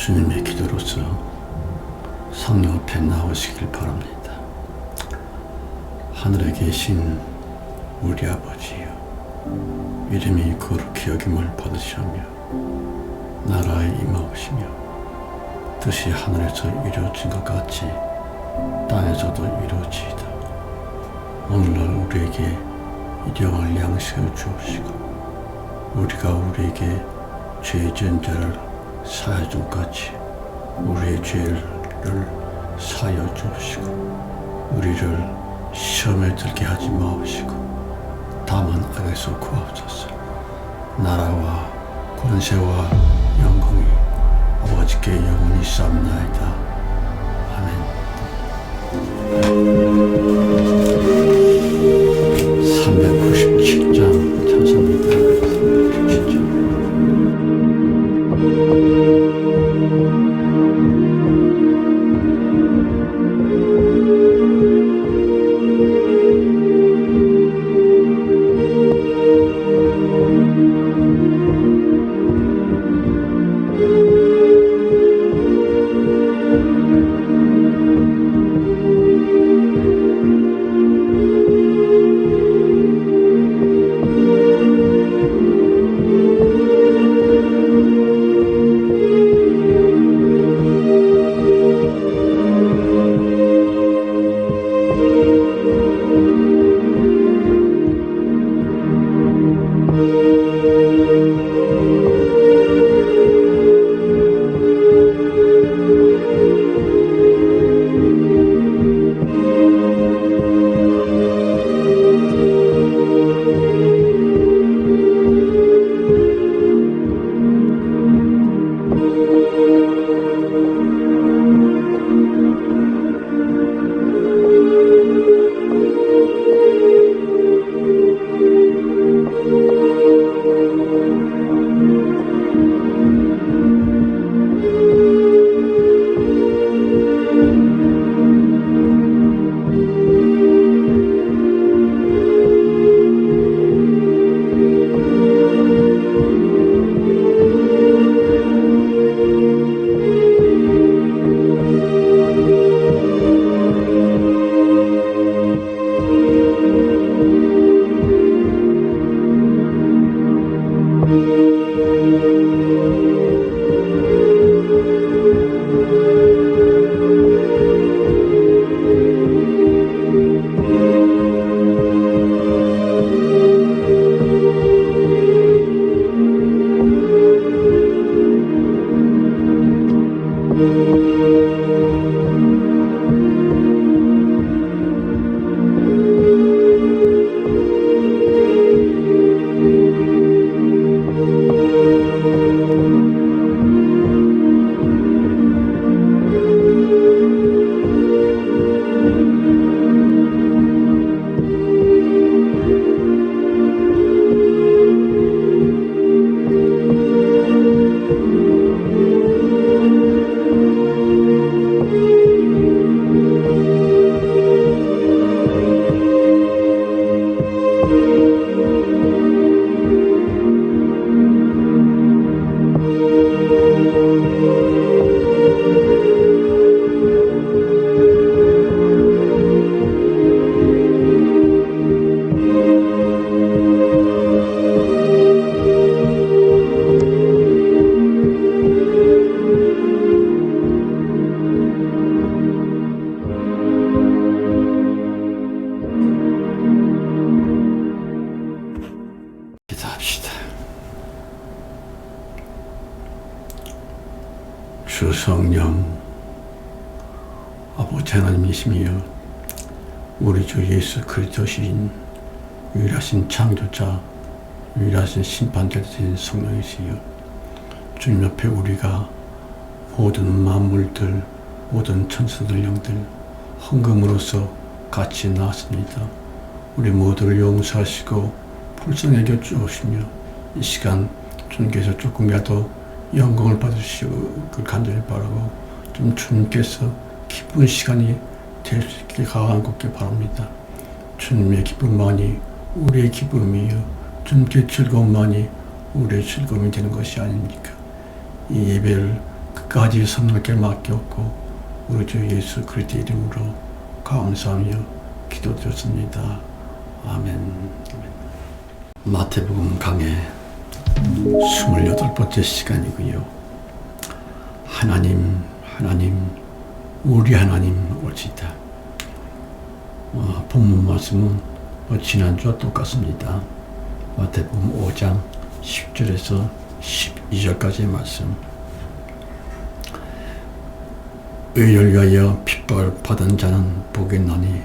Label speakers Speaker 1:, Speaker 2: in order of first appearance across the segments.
Speaker 1: 주님의 기도로서 성령 앞에 나오시길 바랍니다. 하늘에 계신 우리 아버지여, 이름이 거룩히 여김을 받으시며 나라에 임하오시며 뜻이 하늘에서 이루어진 것 같이 땅에서도 이루어지이다. 오늘날 우리에게 일용할 양식을 주옵시고 우리가 우리에게 죄 지은 자를 사하여 준 같이 우리의 죄를 사하여 주옵시고 우리를 시험에 들게 하지 마옵시고 다만 악에서 구하옵소서. 나라와 권세와 영광이 아버지께 영원히 쌓옵나이다. 아멘. 397장 찬송입니다. 97장. 주 성령 아버지 하나님이시며 우리 주 예수 그리스도신 유일하신 창조자 유일하신 심판자 되신 성령이시여 주님 앞에 우리가 모든 만물들 모든 천사들 영들 헌금으로서 같이 나왔습니다. 우리 모두를 용서하시고 불쌍히 여겨 주시며 이 시간 주님께서 조금이라도 영광을 받으시길 간절히 바라고 좀 주님께서 기쁜 시간이 될 수 있게 간곡히 바랍니다. 주님의 기쁨만이 우리의 기쁨이요 주님께 즐거움만이 우리의 즐거움이 되는 것이 아닙니까? 이 예배를 끝까지 성령께 맡겼고 우리 주 예수 그리스도 이름으로 감사하며 기도드렸습니다. 아멘. 마태복음 강해 28번째 시간이고요. 하나님 우리 하나님 올지다. 본문 말씀은 지난주와 똑같습니다. 마태복음 5장 10절에서 12절까지의 말씀. 의를 위하여 핍박을 받은 자는 복이 있나니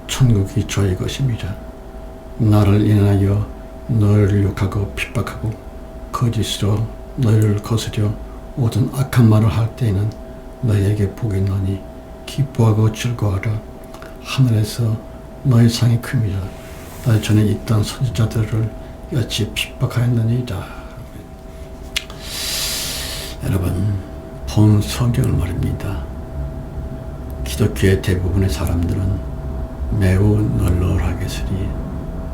Speaker 1: 천국이 저의 것입니다. 나를 인하여 너희를 욕하고 핍박하고 거짓으로 너희를 거스려 모든 악한 말을 할 때에는 너희에게 복이 있나니 기뻐하고 즐거워하라. 하늘에서 너희 상이 큽니다. 나 전에 있던 선지자들을 여치 핍박하였느니라. 여러분, 본 성경을 말입니다. 기독교의 대부분의 사람들은 매우 널널하게 쓰리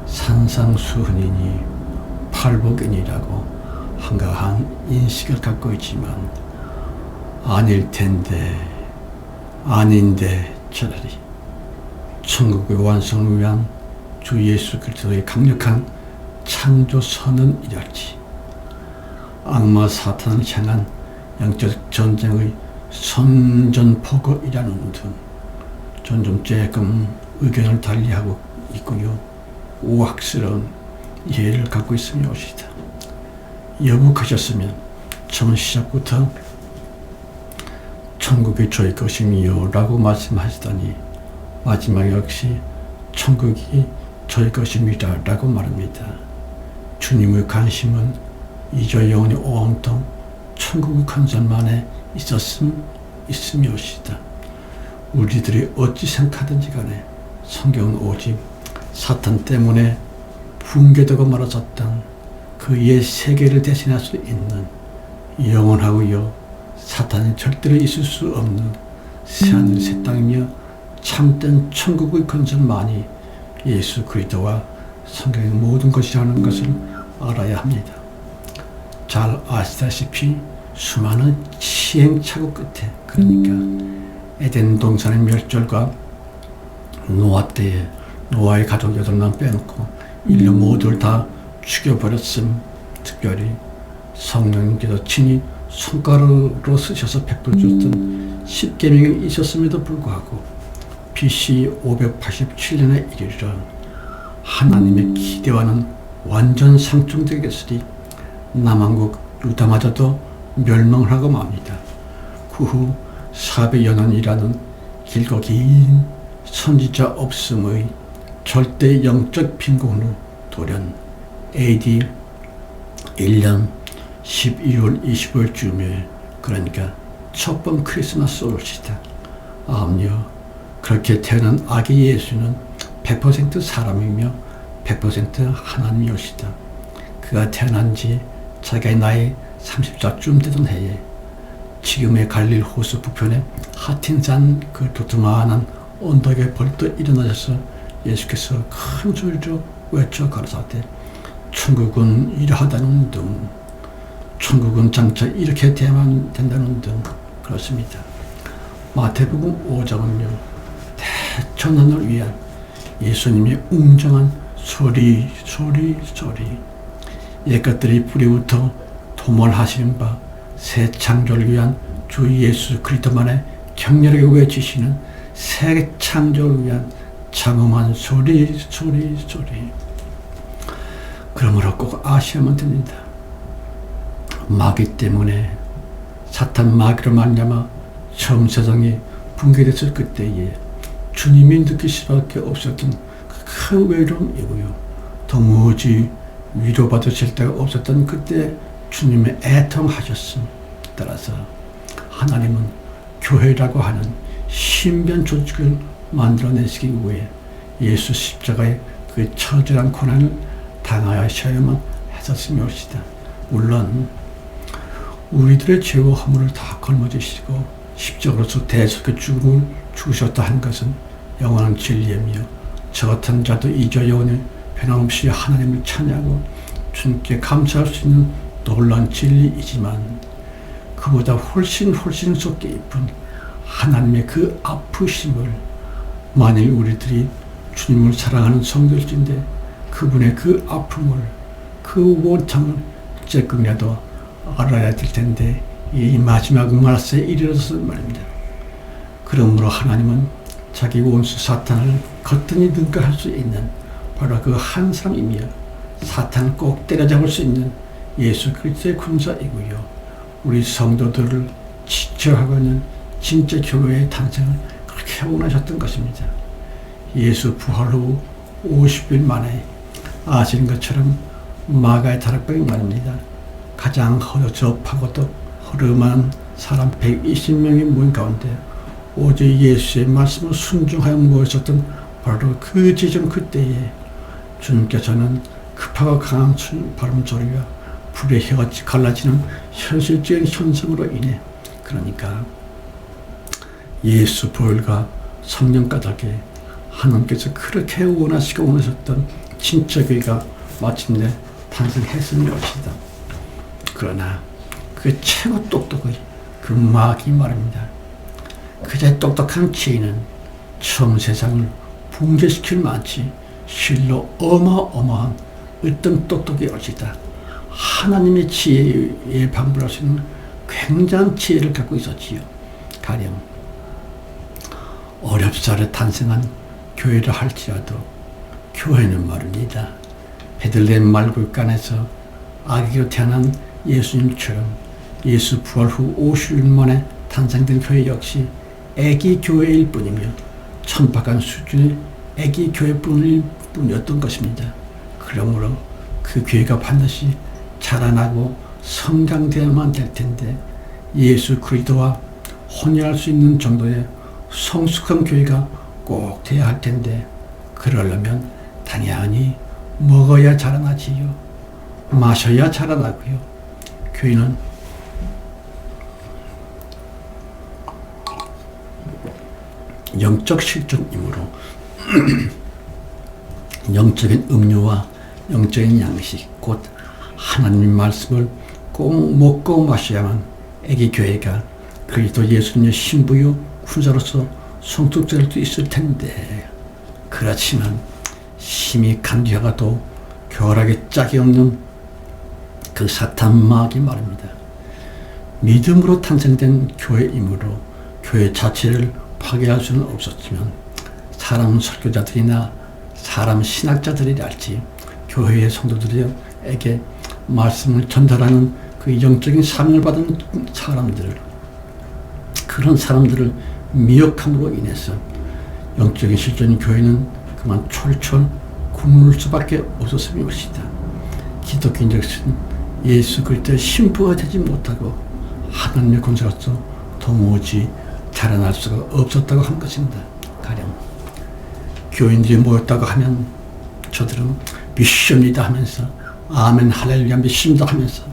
Speaker 1: 산상수훈이니 팔복이니라고 한가한 인식을 갖고 있지만 아닐 텐데 아닌데 차라리 천국의 완성을 위한 주 예수 그리스도의 강력한 창조 선언이랄지 악마 사탄을 향한 영적 전쟁의 선전포고이라는 등 점점 조금 의견을 달리하고 있고요. 우악스러운 이해를 갖고 있으며 오시다. 여북하셨으면 처음 시작부터 천국이 저희 것이미요 라고 말씀하시더니 마지막 역시 천국이 저희 것입니다 라고 말합니다. 주님의 관심은 이저 영혼이 온통 천국의 컨설만에 있으며 오시다. 우리들이 어찌 생각하든지 간에 성경은 오직 사탄 때문에 붕괴되고 말아졌던 그 옛 세계를 대신할 수 있는 영원하고요 사탄이 절대로 있을 수 없는 새하늘 새 땅이며 참된 천국의 건설만이 예수 그리스도와 성경의 모든 것이라는 것을 알아야 합니다. 잘 아시다시피 수많은 시행착오 끝에, 그러니까 에덴 동산의 멸절과 노아 때에 노아의 가족 8명 빼놓고 인류 모두를 다 죽여버렸음. 특별히 성령님께서 친히 손가락으로 쓰셔서 베풀어 주셨던 10계명이 있었음에도 불구하고 BC 587년에 이르러 하나님의 기대와는 완전 상충되겠으니 남한국 유다마저도 멸망하고 맙니다. 그 후 400여 년이라는 길고 긴 선지자 없음의 절대 영적 빈곤으로 돌연 AD 1년 12월 25일쯤에 그러니까 첫번 크리스마스 올시다. 암요 그렇게 태어난 아기 예수는 100% 사람이며 100% 하나님이오시다. 그가 태어난 지 자기의 나이 30살쯤 되던 해에 지금의 갈릴 호수 북편에 하틴산 그 두툼한 언덕에 벌떡 일어나셔서 예수께서 큰 소리로 외쳐 가라사대 천국은 이러하다는 등 천국은 장차 이렇게 돼야만 된다는 등 그렇습니다. 마태복음 5장은요 대천하를 위한 예수님의 웅장한 소리 옛것들이 뿌리부터 도말하시는 바 새 창조를 위한 주 예수 그리스도만의 격렬하게 외치시는 새 창조를 위한 장엄한 소리. 그러므로 꼭 아셔야만 됩니다. 마귀 때문에 사탄 마귀로 말미암아 처음 세상이 붕괴됐을 그때에 주님이 느낄 수밖에 없었던 큰 외로움이고요. 도무지 위로받으실 데가 없었던 그때 주님의 애통하셨음. 따라서 하나님은 교회라고 하는 신변 조직을 만들어내시기 위해 예수 십자가의 그 처절한 고난을 당하셔야만 했었으며 옵시다. 물론 우리들의 죄와 허물을 다 걸머지시고 십자가로서 대속의 죽음을 주셨다 한 것은 영원한 진리이며 저 같은 자도 이저 영원히 변함없이 하나님을 찬양하고 주님께 감사할 수 있는 놀라운 진리이지만 그보다 훨씬 속 깊은 하나님의 그 아프심을, 만일 우리들이 주님을 사랑하는 성도일진데 그분의 그 아픔을, 그 원통을 조금이라도 알아야 될 텐데 이 마지막 말세에 이르러서 말입니다. 그러므로 하나님은 자기 원수 사탄을 거뜬히 능가할 수 있는 바로 그 한 사람이며 사탄을 꼭 때려잡을 수 있는 예수 그리스도의 군사이고요. 우리 성도들을 지켜하고 있는 진짜 교회의 탄생을 그렇게 원하셨던 것입니다. 예수 부활 후 50일 만에 아시는 것처럼 마가의 다락방이 말입니다. 가장 허접하고도 허름한 사람 120명이 모인 가운데 오직 예수의 말씀을 순종하여 모였었던 바로 그 지점 그때에 주님께서는 급하고 강한 바람 소리와 불의 혀가 갈라지는 현실적인 현상으로 인해, 그러니까 예수 부활과 성령 까닭에 하나님께서 그렇게 원하시고 원하셨던 진짜 교회가 마침내 탄생했으니 옵시다. 그러나 그 최고 똑똑의 그 마귀 말입니다. 그자의 똑똑한 지혜는 처음 세상을 붕괴시킬 만치 실로 어마어마한 어떤 똑똑이 올시다. 하나님의 지혜에 방불할 수 있는 굉장한 지혜를 갖고 있었지요. 가령 어렵사리 탄생한 교회를 할지라도 교회는 말입니다. 베들레헴 말굴간에서 아기로 태어난 예수님처럼 예수 부활 후 50일 만에 탄생된 교회 역시 아기 교회일 뿐이며 천박한 수준의 아기 교회뿐일 뿐이었던 것입니다. 그러므로 그 교회가 반드시 자라나고 성장되어야만 될 텐데 예수 그리스도와 혼혈할 수 있는 정도의 성숙한 교회가 꼭 돼야 할 텐데 그러려면 당연히 먹어야 자라나지요. 마셔야 자라나고요. 교회는 영적 실존이므로 영적인 음료와 영적인 양식, 곧 하나님 말씀을 꼭 먹고 마셔야만 애기 교회가 그리스도 예수님의 신부요 군사로서 성숙될 수 있을 텐데, 그렇지만 심히 간교하가도 교활하게 짝이 없는 그 사탄 마귀 말입니다. 믿음으로 탄생된 교회이므로 교회 자체를 파괴할 수는 없었지만 사람 설교자들이나 사람 신학자들이랄지 교회의 성도들에게 말씀을 전달하는 그 영적인 사명을 받은 사람들을, 그런 사람들을 미혹함으로 인해서 영적인 실존인 교회는 그만 철철 굶을 수밖에 없었음이 것이다. 기독교인들은 예수 그리스도의 신부가 되지 못하고 하나님의 군사로서 도무지 자라날 수가 없었다고 한 것입니다. 가령 교인들이 모였다고 하면 저들은 믿습니다 하면서 아멘 할렐루야 믿습니다 하면서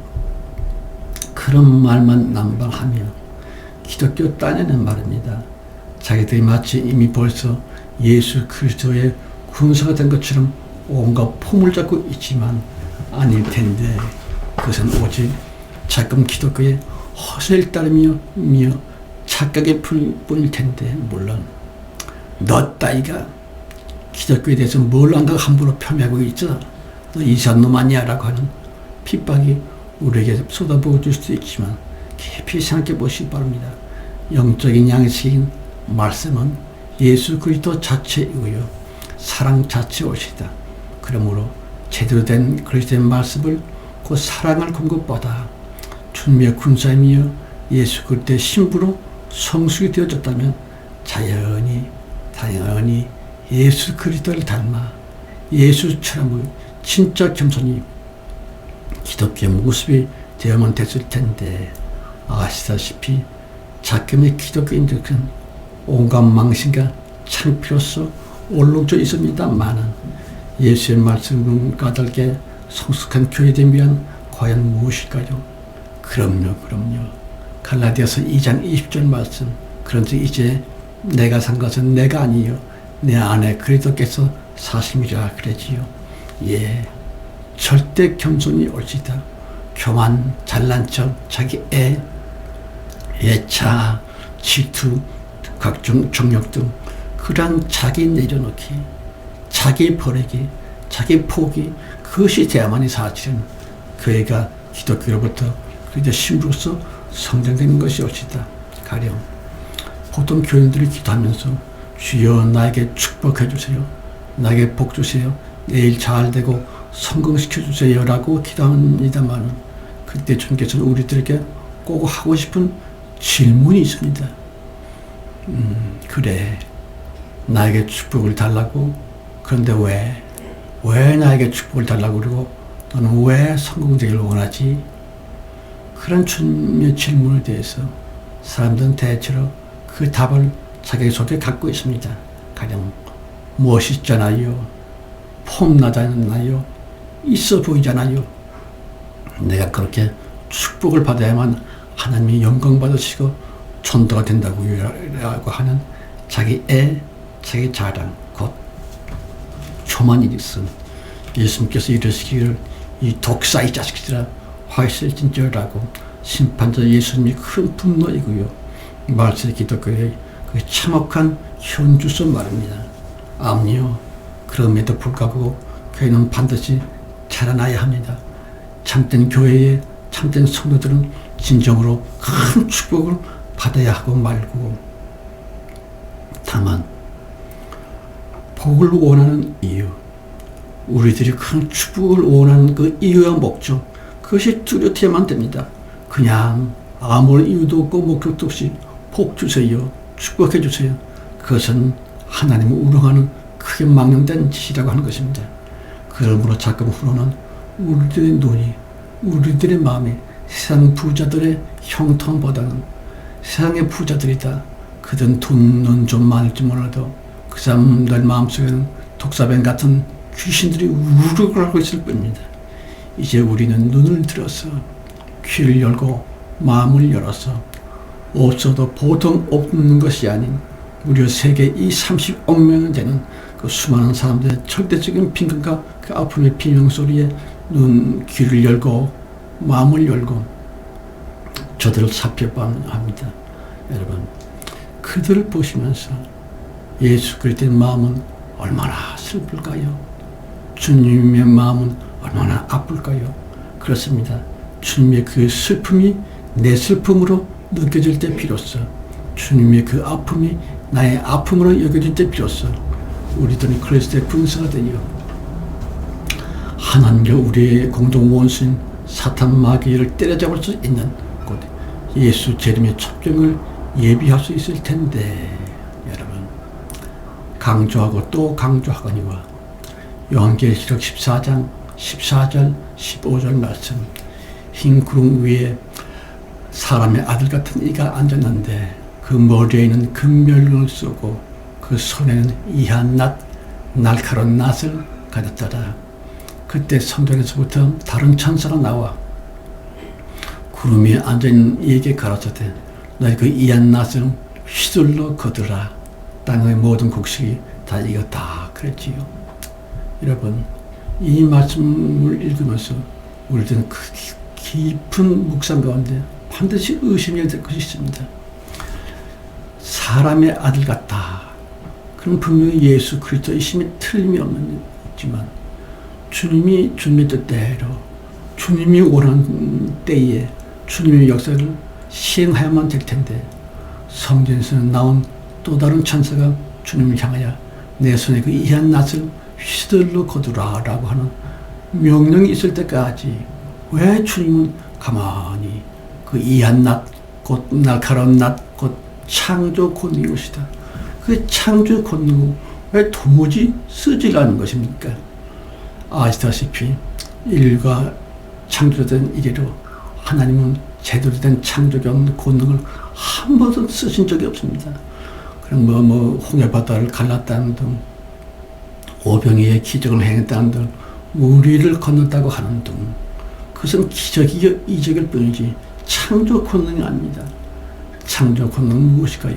Speaker 1: 그런 말만 남발하며 기독교 딴에는 말입니다. 자기들이 마치 이미 벌써 예수 그리스도의 군사가 된 것처럼 온갖 폼을 잡고 있지만 아닐 텐데 그것은 오직 자금 기독교의 허세를 따르며 착각의 뿐일 텐데, 물론 너 따위가 기독교에 대해서 뭘 안다고 함부로 폄훼하고 있어? 너 이상한 놈 아니야? 라고 하는 핍박이 우리에게 쏟아부어 줄 수도 있지만 깊이 생각해 보시기 바랍니다. 영적인 양식인 말씀은 예수 그리스도 자체이고요. 사랑 자체이시다. 그러므로 제대로 된 그리스도의 말씀을 그 사랑을 공급받아 주님의 군사이며 예수 그리스도의 신부로 성숙이 되어졌다면 당연히 예수 그리스도를 닮아 예수처럼 진짜 겸손히 기독교의 모습이 되어야만 됐을 텐데, 아시다시피 작금의 기독교인들은 온갖 망신과 창피로서 얼룩져 있습니다만은 예수의 말씀을 까닭에 성숙한 교회됨 위한 과연 무엇일까요? 그럼요. 갈라디아서 2장 20절 말씀, 그런즉 이제 내가 산 것은 내가 아니요 내 안에 그리스도께서 사심이라 그러지요. 예, 절대 겸손이 옳시다. 교만, 잘난 척, 자기 예차, 질투, 각종 정욕 등 그러한 자기 내려놓기, 자기 버리기, 자기 포기, 그것이 돼야만이 사실은 교회가 기독교로부터 그리고 신부로서 성장되는 것이옵시다. 가령 보통 교인들이 기도하면서 주여 나에게 축복해 주세요, 나에게 복 주세요, 내일 잘 되고 성공시켜 주세요 라고 기도합니다만, 그때 주님께서는 우리들에게 꼭 하고 싶은 질문이 있습니다. 그래, 나에게 축복을 달라고, 그런데 왜 나에게 축복을 달라고 그러고 너는 왜 성공되기를 원하지? 그런 주님의 질문에 대해서 사람들은 대체로 그 답을 자기 속에 갖고 있습니다. 가령 멋있잖아요, 폼나잖아요, 있어 보이잖아요, 내가 그렇게 축복을 받아야만 하나님이 영광 받으시고 전도가 된다고 하는 자기 자랑, 곧 교만이있음. 예수님께서 이르시기를 이 독사의 자식들아 화 있을진저라고 심판자 예수님이 큰 분노이고요. 말세 기독교의 그 참혹한 현주소 말입니다. 아니요, 그럼에도 불구하고 교회는 반드시 자라나야 합니다. 참된 교회의 참된 성도들은 진정으로 큰 축복을 받아야 하고 말고, 다만 복을 원하는 이유, 우리들이 큰 축복을 원하는 그 이유와 목적, 그것이 뚜렷해야만 됩니다. 그냥 아무런 이유도 없고 목적도 없이 복 주세요, 축복해 주세요, 그것은 하나님을 우롱하는 크게 망령된 짓이라고 하는 것입니다. 그러므로 자꾸 후로는 우리들의 눈이, 우리들의 마음이 세상 부자들의 형통보다는, 세상의 부자들이다, 그들은 돈은 좀 많을지 몰라도 그 사람들 마음속에는 독사뱀 같은 귀신들이 우르르 하고 있을 뿐입니다. 이제 우리는 눈을 들어서 귀를 열고 마음을 열어서 없어도 보통 없는 것이 아닌 무려 세계 이 30억 명이 되는 그 수많은 사람들의 절대적인 빈곤과 그 아픔의 비명소리에 귀를 열고 마음을 열고 저들을 살펴봐야 합니다. 여러분, 그들을 보시면서 예수 그리스도의 마음은 얼마나 슬플까요? 주님의 마음은 얼마나 아플까요? 그렇습니다. 주님의 그 슬픔이 내 슬픔으로 느껴질 때 비로소, 주님의 그 아픔이 나의 아픔으로 여겨질 때 비로소 우리들은 그리스도의 군사가 되어 하나님과 우리의 공동 원수인 사탄 마귀를 때려잡을 수 있는 곧 예수 재림의 첩경을 예비할 수 있을 텐데, 여러분, 강조하고 또 강조하거니와 요한계시록 14장 14절 15절 말씀, 흰 구름 위에 사람의 아들 같은 이가 앉았는데 그 머리에 있는 금멸을 쓰고 그 손에는 이한 날카로운 낫을 가졌더라. 그때 성전에서부터 다른 천사가 나와 구름 위에 앉아있는 이에게 가라사대 너희 그 이한 낫을 휘둘러 거두라. 땅의 모든 곡식이 다 익었다 그랬지요. 여러분, 이 말씀을 읽으면서 우리들은 그 깊은 묵상 가운데 반드시 의심해야 될 것이 있습니다. 사람의 아들 같다. 그럼 분명히 예수 그리스도의 힘이 틀림이 없지만 주님이 주님의 뜻대로 주님이 원하는 때에 주님의 역사를 시행하야만 될 텐데, 성전에서 나온 또 다른 천사가 주님을 향하여 내 손에 그 이한 낫을 휘둘러 거두라 라고 하는 명령이 있을 때까지 왜 주님은 가만히 그 이한 낫, 곧 날카로운 낫, 곧 창조 권능이옵시다. 그 창조 권능을 왜 도무지 쓰질 않은 것입니까? 아시다시피 인류가 창조된 이래로 하나님은 제대로 된 창조적 권능을 한 번도 쓰신 적이 없습니다. 그럼 홍해바다를 갈랐다는 등, 오병이의 기적을 행했다는 등, 무리를 건넜다고 하는 등, 그것은 기적이요 이적일 뿐이지 창조 권능이 아닙니다. 창조 권능은 무엇일까요?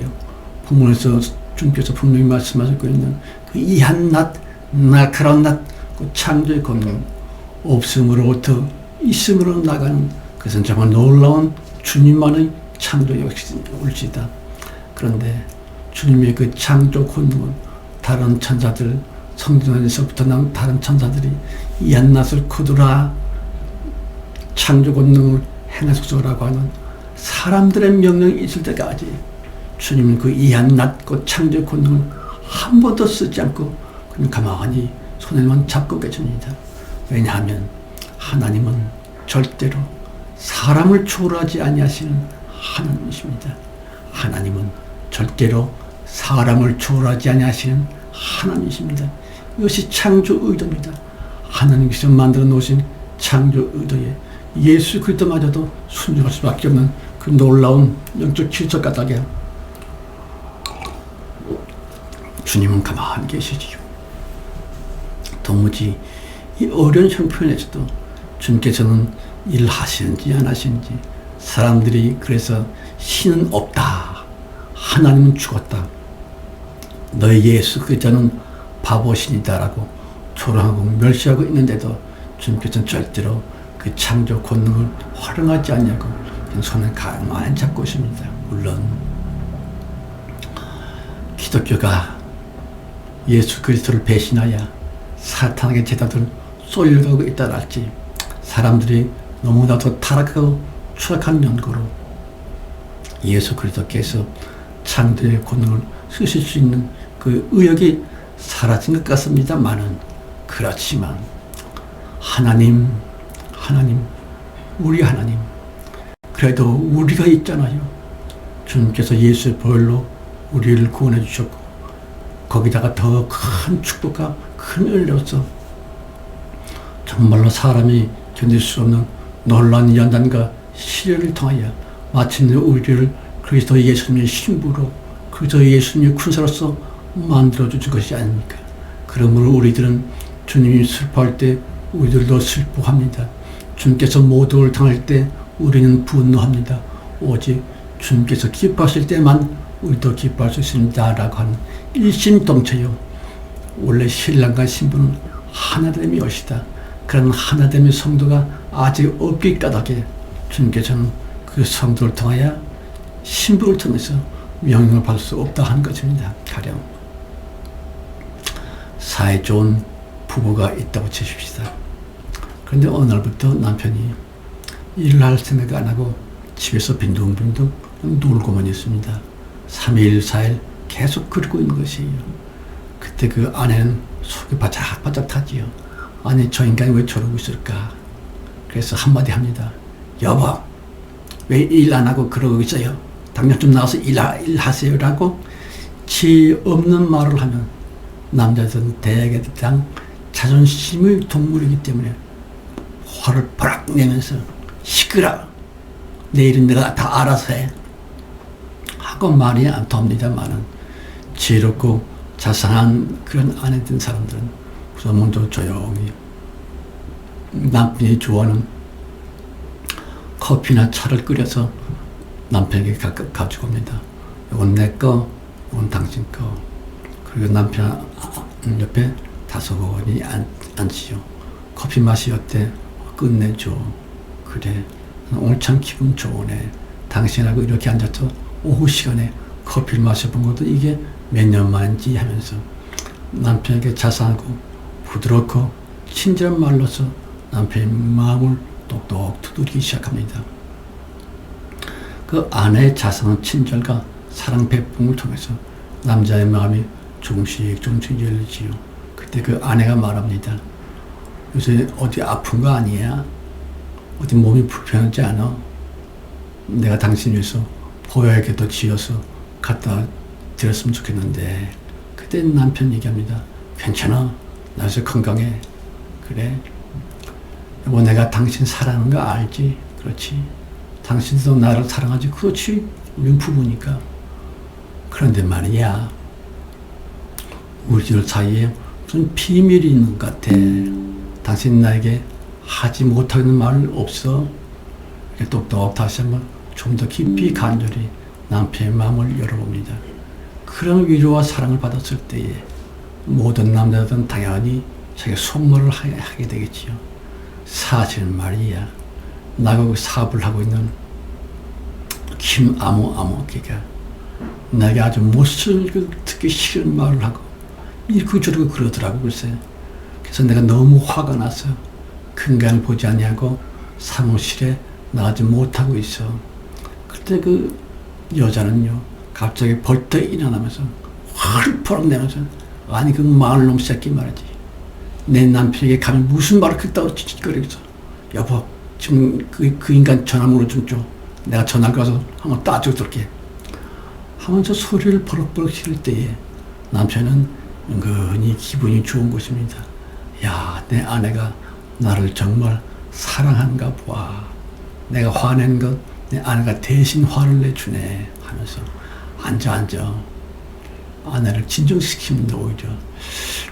Speaker 1: 본문에서 주님께서 분명히 말씀하시고 있는 그 이한 낫, 날카로운 낫, 그 창조의 권능, 없음으로부터 있음으로 나가는, 그것은 정말 놀라운 주님만의 창조의 올시다. 그런데 주님의 그 창조 권능은 다른 천사들, 성전에서부터 나온 다른 천사들이 옛낫을 거두라 창조 권능을 행하소서라고 하는 사람들의 명령이 있을 때까지 주님은 그 이한낮 그 창조 권능을 한 번도 쓰지 않고 그냥 가만히 손에만 잡고 계십니다. 왜냐하면 하나님은 절대로 사람을 초월하지 아니하시는 하나님이십니다. 하나님은 절대로 사람을 초월하지 아니하시는 하나님이십니다. 이것이 창조 의도입니다. 하나님께서 만들어 놓으신 창조 의도에 예수 그리스도마저도 순종할 수밖에 없는 그 놀라운 영적 질서 까닭에 주님은 가만히 계시지요. 도무지 이 어려운 형편에서도 주님께서는 일하시는지 안 하시는지, 사람들이 그래서 신은 없다, 하나님은 죽었다, 너희 예수 그리스도는 바보신이다라고 조롱하고 멸시하고 있는데도 주님께서는 절대로 그 창조 권능을 활용하지 않냐고 손을 가만히 잡고 있습니다. 물론 기독교가 예수 그리스도를 배신하여 사탄에게 제자들 쏠려가고 있다 할지, 사람들이 너무나도 타락하고 추락한 연고로 예수 그리스도께서 창조의 권능을 쓰실 수 있는 그 의욕이 사라진 것 같습니다만은, 그렇지만 하나님, 우리 하나님, 그래도 우리가 있잖아요. 주님께서 예수의 보혈로 우리를 구원해 주셨고, 거기다가 더 큰 축복과 큰 은혜로서 정말로 사람이 견딜 수 없는 놀라운 연단과 시련을 통하여 마침내 우리를 그리스도 예수님의 신부로, 그리스도 예수님의 군사로서 만들어주신 것이 아닙니까? 그러므로 우리들은 주님이 슬퍼할 때 우리들도 슬퍼합니다. 주님께서 모독을 당할 때 우리는 분노합니다. 오직 주님께서 기뻐하실 때만 우리도 기뻐할 수 있습니다 라고 하는 일심동체요. 원래 신랑과 신부는 하나됨이 것이다. 그런 하나됨의 성도가 아직 없기 까닭에 주님께서는 그 성도를 통하여 신부를 통해서 명령을 받을 수 없다 하는 것입니다. 가령 사회 좋은 부부가 있다고 치십시다. 그런데 어느 날부터 남편이 일을 할 생각 안 하고 집에서 빈둥빈둥 놀고만 있습니다. 3일, 4일 계속 그러고 있는 것이에요. 그때 그 아내는 속이 바짝바짝 타지요. 아니, 저 인간이 왜 저러고 있을까? 그래서 한마디 합니다. 여보, 왜 일 안 하고 그러고 있어요? 당장 좀 나와서 일하세요 라고 지 없는 말을 하면, 남자들은 대개당 자존심의 동물이기 때문에 화를 버럭 내면서 시끄러, 내일은 내가 다 알아서 해 하고 말이 안 통합니다만은, 지혜롭고 자상한 그런 아내 된 사람들은 우선 먼저 조용히 남편이 좋아하는 커피나 차를 끓여서 남편에게 가지고 옵니다. 이건 내 거, 이건 당신 거. 그리고 남편 옆에 다소곳이 앉지요. 커피 맛이 어때? 끝내줘. 그래, 오늘 참 기분 좋으네. 당신하고 이렇게 앉아서 오후 시간에 커피를 마셔본 것도 이게 몇 년 만인지 하면서 남편에게 자상하고 부드럽고 친절한 말로서 남편의 마음을 똑똑 두드리기 시작합니다. 그 아내의 자상한 친절과 사랑 배품을 통해서 남자의 마음이 조금씩 열리지요. 그때 그 아내가 말합니다. 요새 어디 아픈 거 아니야? 어디 몸이 불편하지 않아? 내가 당신 위해서 보약에도 지어서 갖다 드렸으면 좋겠는데. 그때 남편 얘기합니다. 괜찮아, 나 요새 건강해. 그래, 여보, 내가 당신 사랑하는 거 알지? 그렇지, 당신도 나를 사랑하지? 그렇지, 우린 부부니까. 그런데 말이야, 우리들 사이에 무슨 비밀이 있는 것 같아. 당신 나에게 하지 못하는 말 없어? 이렇게 똑똑 다시 한번 좀 더 깊이 간절히 남편의 마음을 열어봅니다. 그런 위로와 사랑을 받았을 때에 모든 남자들은 당연히 자기 속말을 하게 되겠지요. 사실은 말이야, 나하고 사업을 하고 있는 김아무아무개가 내게 아주 못쓸 듣기 싫은 말을 하고 이렇게 저렇게 그러더라고. 글쎄. 그래서 내가 너무 화가 나서 근간을 보지 아니하고 사무실에 나가지 못하고 있어. 그때 그 여자는요 갑자기 벌떡 일어나면서 화를 퍼럭 내면서 아니 그 마을놈 새끼 말이지, 내 남편에게 감히 무슨 말을 그따위로 찌릿거리면서 여보 지금 그 인간 전화번호 좀 줘, 내가 전화를 가서 한번 따지고 들게 하면서 소리를 버럭버럭 지를 때에 남편은 은근히 기분이 좋은 것입니다. 야, 내 아내가 나를 정말 사랑한가 보아. 내가 화낸 것 내 아내가 대신 화를 내주네 하면서 앉아 아내를 진정시킵니다. 오히려.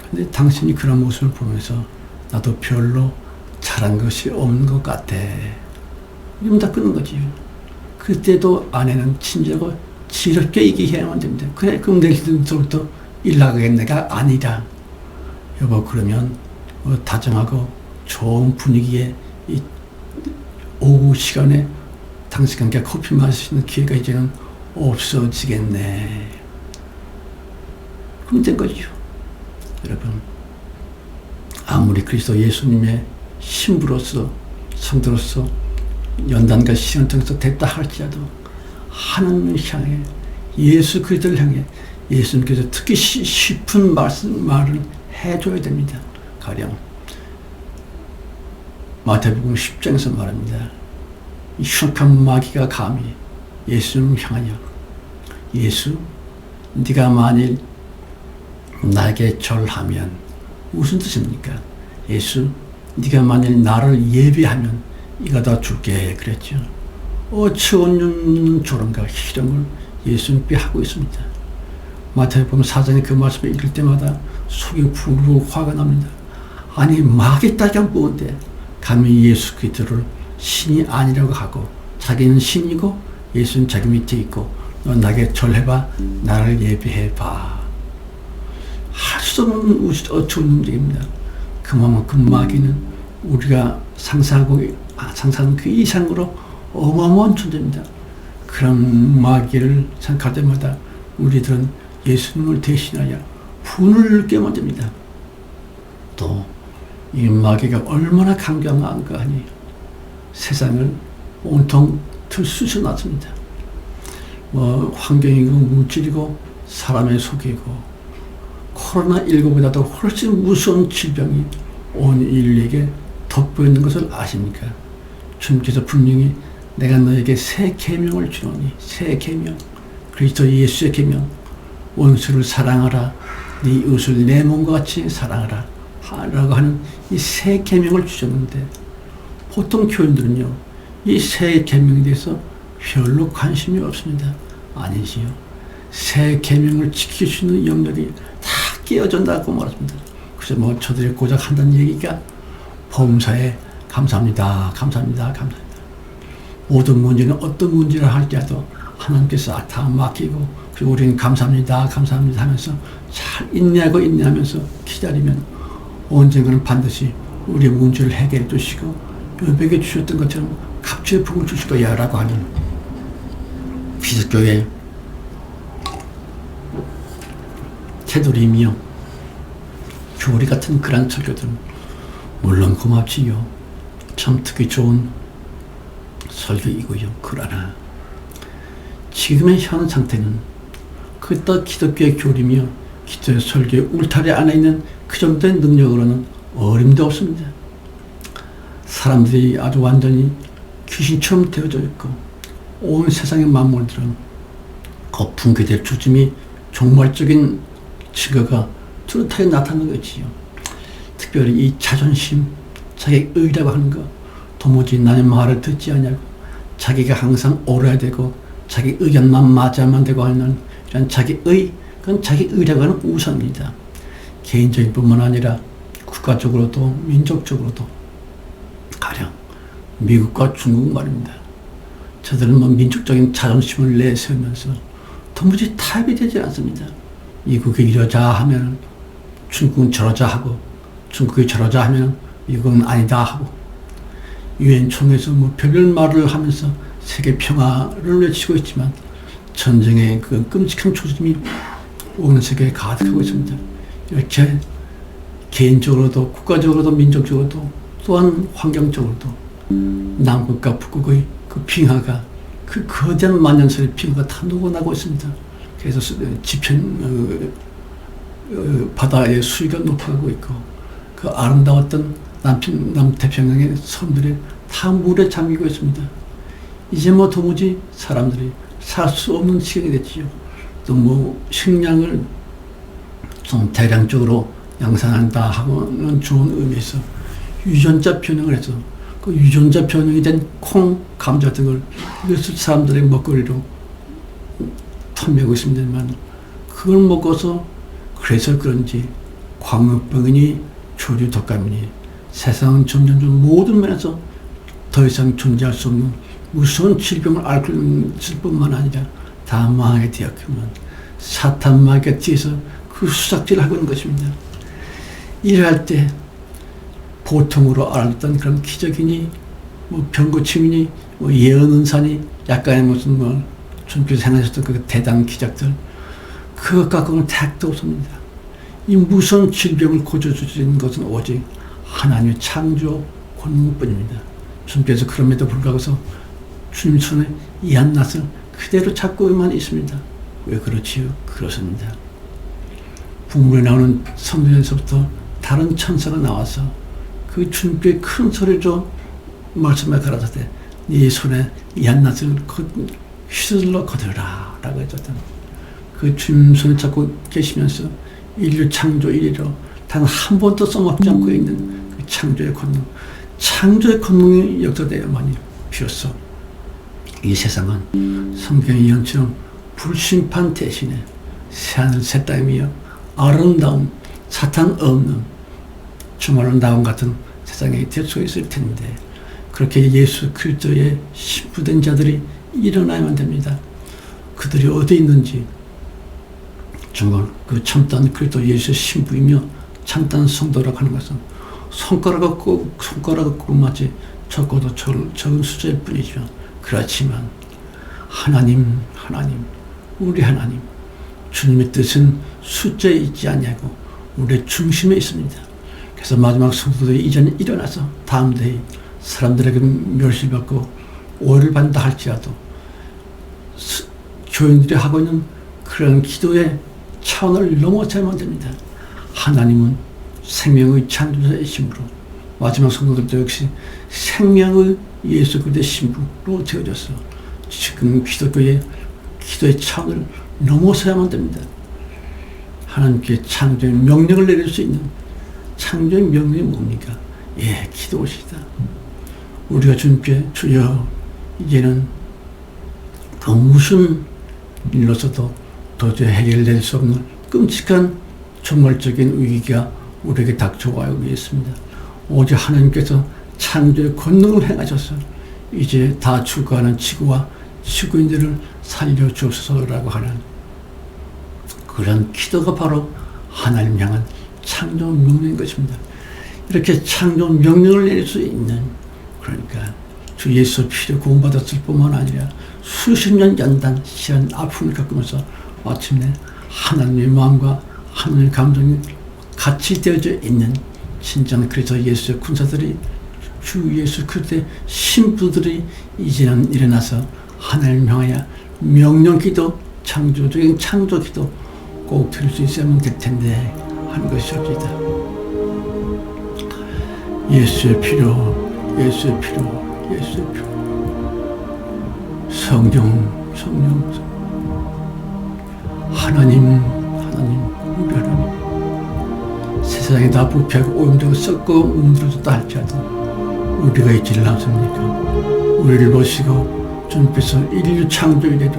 Speaker 1: 근데 당신이 그런 모습을 보면서 나도 별로 잘한 것이 없는 것 같아. 이러면 다 끊는 거지요. 그때도 아내는 친절하고 지럽게 얘기해야만 됩니다. 그래, 그럼 내일부터 일 나가겠네가 아니라, 여보 그러면 다정하고 좋은 분위기에 이 오후 시간에 당신과 함께 커피 마시는 기회가 이제는 없어지겠네. 그럼 된 거지요. 여러분, 아무리 그리스도 예수님의 신부로서 성도로서 연단과 시련을 통해서 됐다 할지라도 하나님을 향해, 예수 그리스도를 향해 예수님께서 특히 싶은 말을 해줘야 됩니다. 가령 마태복음 10장에서 말합니다. 이 흉악한 마귀가 감히 예수님을 향하여, 예수 네가 만일 나에게 절하면, 무슨 뜻입니까? 예수 네가 만일 나를 예배하면 이거 다 줄게 그랬죠. 어처없는 조롱과 희롱을 예수님께 하고 있습니다. 마태복음 4장에 그 말씀을 읽을 때마다 속이 부르르 화가 납니다. 아니 마귀 따위가 뭔데 감히 예수 그리스도를 신이 아니라고 하고, 자기는 신이고 예수는 자기 밑에 있고, 너 나에게 절해봐, 나를 예배해봐. 할 수 없는 어처구니 문제입니다. 그만큼 마귀는 우리가 상상하는 그 이상으로 어마어마한 존재입니다. 그런 마귀를 생각할 때마다 우리들은 예수님을 대신하여 분을 느끼게 됩니다. 또 이 마귀가 얼마나 강경한가 하니 세상을 온통 들쑤셔 놨습니다. 환경이고 물질이고 사람의 속이고 코로나19보다도 훨씬 무서운 질병이 온 인류에게 덮여 있는 것을 아십니까? 주님께서 분명히 내가 너에게 새 계명을 주노니, 새 계명, 그리스도 예수의 계명, 원수를 사랑하라, 네 이웃을 내 몸과 같이 사랑하라 라고 하는 이 새 계명을 주셨는데, 보통 교인들은요 이 새 계명에 대해서 별로 관심이 없습니다. 아니지요. 새 계명을 지킬 수 있는 영역이 다 깨어진다고 말합니다. 그래서 저들이 고작 한다는 얘기가 범사에 감사합니다. 모든 문제는 어떤 문제를 할지라도 하나님께서 다 맡기고, 그리고 우리는 감사합니다 하면서 잘 인내하면서 기다리면 언젠가는 반드시 우리의 문제를 해결해 주시고 여백에 주셨던 것처럼 갑자기 복을 주실 거야 라고 하는 기독교의 테두리이며 교리 같은 그런 설교들은 물론 고맙지요. 참 듣기 좋은 설교이고요. 그러나 지금의 현 상태는 그따 기독교의 교리며 기독교의 설교의 울타리 안에 있는 그 정도의 능력으로는 어림도 없습니다. 사람들이 아주 완전히 귀신처럼 되어져 있고, 온 세상의 만물들은 거품게 될 조짐이 종말적인 증거가 뚜렷하게 나타나는 거지요. 특별히 이 자존심, 자기 의라고 하는 거, 도무지 나의 말을 듣지 않냐고, 자기가 항상 옳아야 되고 자기 의견만 맞아야만 되고 하는 이런 자기 의, 그건 자기 의라고 하는 우상입니다. 개인적인 뿐만 아니라 국가적으로도 민족적으로도, 가령 미국과 중국 말입니다. 저들은 민족적인 자존심을 내세우면서 도무지 타협이 되지 않습니다. 미국이 이러자 하면 중국은 저러자 하고, 중국이 저러자 하면 미국은 아니다 하고, 유엔 총회에서 별별 말을 하면서 세계 평화를 외치고 있지만 전쟁의 그 끔찍한 초점이 온 세계에 가득하고 있습니다. 이렇게 개인적으로도 국가적으로도 민족적으로도 또한 환경적으로도 남극과 북극의 그 빙하가 그 거대한 만년설의 빙하가 다 녹아나고 있습니다. 그래서 지편 바다의 수위가 높아가고 있고 그 아름다웠던 남태평양의 섬들이 다 물에 잠기고 있습니다. 이제 뭐 도무지 사람들이 살 수 없는 시간이 됐지요. 또 뭐 식량을 좀 대량적으로 양산한다 하고는 좋은 의미에서 유전자 변형을 해서 그 유전자 변형이 된 콩, 감자 등을 이것을 사람들의 먹거리로 탐내고 있습니다만 그걸 먹어서 그래서 그런지 광우병이니 조류 독감이니 세상은 점점 모든 면에서 더 이상 존재할 수 없는 무서운 질병을 앓고 있을 뿐만 아니라 다 망하게 되었구만. 사탄 마귀가 뒤에서 그 수작질을 하고 있는 것입니다. 이럴 때 보통으로 알았던 그런 기적이니 뭐 병고침이니 뭐 예언은사니 약간의 무슨 뭐 준비를 생각하셨던 그 대단 기적들 그것 갖고는 택도 없습니다. 이 무서운 질병을 고쳐주시는 것은 오직 하나님의 창조 권능뿐입니다. 주님께서 그럼에도 불구하고 주님 손에 이 한낱을 그대로 잡고만 있습니다. 왜 그렇지요? 그렇습니다. 북물에 나오는 성전에서부터 다른 천사가 나와서 그 주님께 큰 소리로 말씀을 가라사대 네 손에 이 한낱을 휘슬러 거두라 라고 했었던 그 주님 손에 잡고 계시면서 인류 창조 이래로 단 한 번도 써먹지 않고 있는 그 창조의 권능, 창조의 권능이 역사되어야만이 비로소 이 세상은 성경의 예언처럼 불심판 대신에 새하늘 새 땅이며 아름다운 사탄 없는 정말로 나온 같은 세상이 될 수 있을 텐데 그렇게 예수 그리스도의 신부된 자들이 일어나야만 됩니다. 그들이 어디 있는지 정말 그 참다운 그리스도 예수의 신부이며 참다운 성도라고 하는 것은 손가락을 꼭 마치 적고도 적은 숫자일 뿐이지만 그렇지만 하나님 우리 하나님 주님의 뜻은 숫자에 있지 않냐고 우리의 중심에 있습니다. 그래서 마지막 성도들이 이전에 일어나서 다음 대에 사람들에게 멸시받고 오해를 받는다 할지라도 교인들이 하고 있는 그런 기도의 차원을 넘어서야만 됩니다. 하나님은 생명의 창조자이심으로 마지막 성도들도 역시 생명의 예수 그리스도의 신부로 되어져서 지금 기도의 차원을 넘어서야만 됩니다. 하나님께 창조의 명령을 내릴 수 있는 창조의 명령이 뭡니까? 예, 기도시다. 우리가 주님께 주여 이제는 그 무슨 일로서도 도저히 해결될 수 없는 끔찍한 종말적인 위기가 우리에게 닥쳐와고 있습니다. 오직 하나님께서 창조의 권능을 행하셔서 이제 다 죽어가는 지구와 지구인들을 살려주소서라고 하는 그런 기도가 바로 하나님 향한 창조 명령인 것입니다. 이렇게 창조 명령을 내릴 수 있는 그러니까 주 예수 피로 구원받았을 뿐만 아니라 수십 년 연단 시한 아픔을 겪으면서 마침내 하나님의 마음과 하나님의 감정이 같이 되어져 있는 진정 그리스도 예수의 군사들이 주 예수 그리스도의 신부들이 이제는 일어나서 하나님을 향하여 명령기도 창조적인 창조기도 꼭 드릴 수 있으면 될 텐데 하는 것이옵니다. 예수의 피로 예수의 피로 예수의 피로 성령 하나님 우리 하나님 세상에 다 부패하고 오염되고 썩고 문드러졌다 할지라도 우리가 있지를 않습니까? 우리를 보시고 주님께서 인류 창조 이래로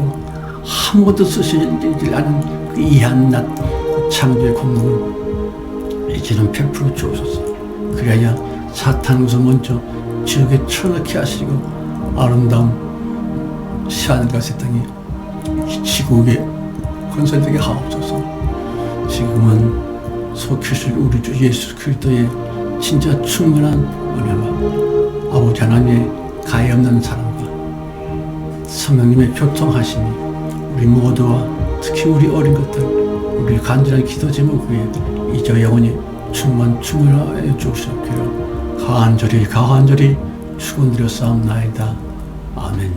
Speaker 1: 한 번도 쓰시지 않은 그 이한낱 그 창조의 권능을 이제는 베풀어 주옵소서. 그래야 사탄으로서 먼저 지옥에 쳐넣게 하시고 아름다운 새하늘과 새 땅이 지구 위에 건설되게 하옵소서. 지금은 속히실 우리 주 예수 그리스도의 진짜 충만한 은혜와 아버지 하나님의 가히 없는 사랑과 성령님의 교통하심이 우리 모두와 특히 우리 어린 것들, 우리 간절한 기도 제목 위에 이제 영원히 충만하여 주시옵기를 간절히 축원드려 싸움나이다. 아멘.